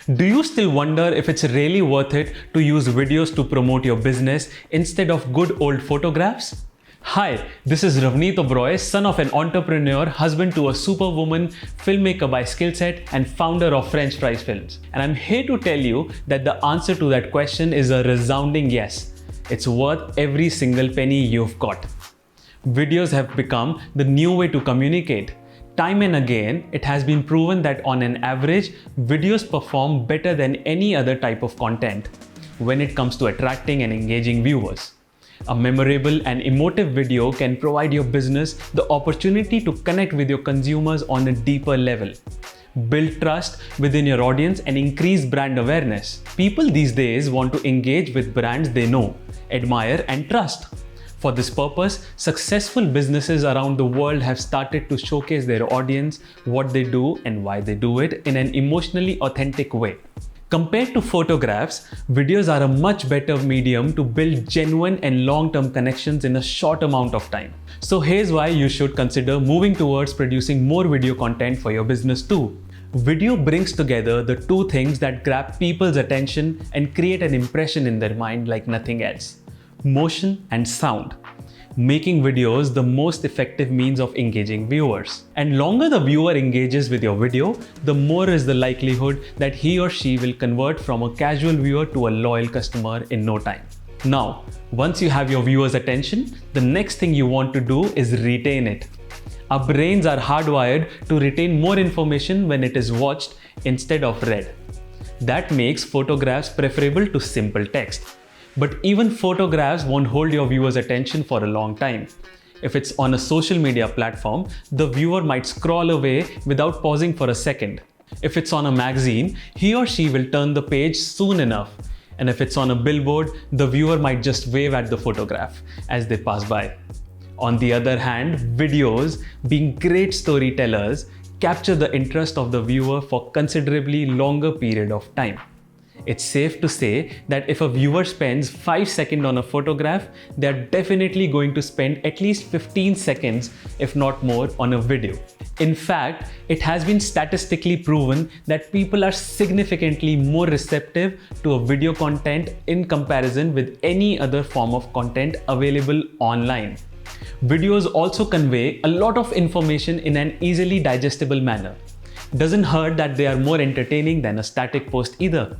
Do you still wonder if it's really worth it to use videos to promote your business instead of good old photographs? Hi, this is Ravneet Oberoi, son of an entrepreneur, husband to a superwoman, filmmaker by skill set, and founder of French Fries Films. And I'm here to tell you that the answer to that question is a resounding yes. It's worth every single penny you've got. Videos have become the new way to communicate. Time and again, it has been proven that on an average, videos perform better than any other type of content when it comes to attracting and engaging viewers. A memorable and emotive video can provide your business the opportunity to connect with your consumers on a deeper level, build trust within your audience, and increase brand awareness. People these days want to engage with brands they know, admire, and trust. For this purpose, successful businesses around the world have started to showcase their audience, what they do, and why they do it in an emotionally authentic way. Compared to photographs, videos are a much better medium to build genuine and long-term connections in a short amount of time. So here's why you should consider moving towards producing more video content for your business too. Video brings together the two things that grab people's attention and create an impression in their mind like nothing else: motion and sound, making videos the most effective means of engaging viewers. And longer the viewer engages with your video, the more is the likelihood that he or she will convert from a casual viewer to a loyal customer in no time. Now, once you have your viewer's attention, the next thing you want to do is retain it. Our brains are hardwired to retain more information when it is watched instead of read. That makes photographs preferable to simple text. But even photographs won't hold your viewer's attention for a long time. If it's on a social media platform, the viewer might scroll away without pausing for a second. If it's on a magazine, he or she will turn the page soon enough. And if it's on a billboard, the viewer might just wave at the photograph as they pass by. On the other hand, videos, being great storytellers, capture the interest of the viewer for considerably longer period of time. It's safe to say that if a viewer spends 5 seconds on a photograph, they're definitely going to spend at least 15 seconds, if not more, on a video. In fact, it has been statistically proven that people are significantly more receptive to a video content in comparison with any other form of content available online. Videos also convey a lot of information in an easily digestible manner. Doesn't hurt that they are more entertaining than a static post either.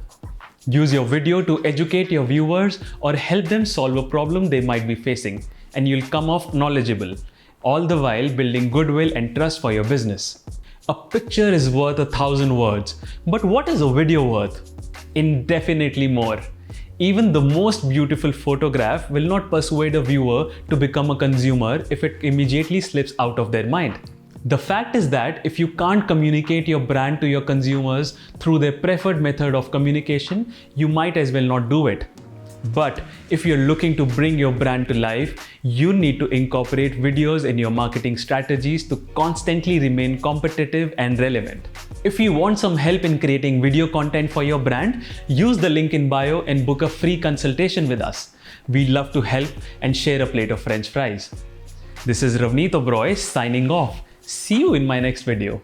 Use your video to educate your viewers or help them solve a problem they might be facing, and you'll come off knowledgeable, all the while building goodwill and trust for your business. A picture is worth 1,000 words, but what is a video worth? Indefinitely more. Even the most beautiful photograph will not persuade a viewer to become a consumer if it immediately slips out of their mind. The fact is that if you can't communicate your brand to your consumers through their preferred method of communication, you might as well not do it. But if you're looking to bring your brand to life, you need to incorporate videos in your marketing strategies to constantly remain competitive and relevant. If you want some help in creating video content for your brand, use the link in bio and book a free consultation with us. We'd love to help and share a plate of French fries. This is Ravneet Oberoi signing off. See you in my next video.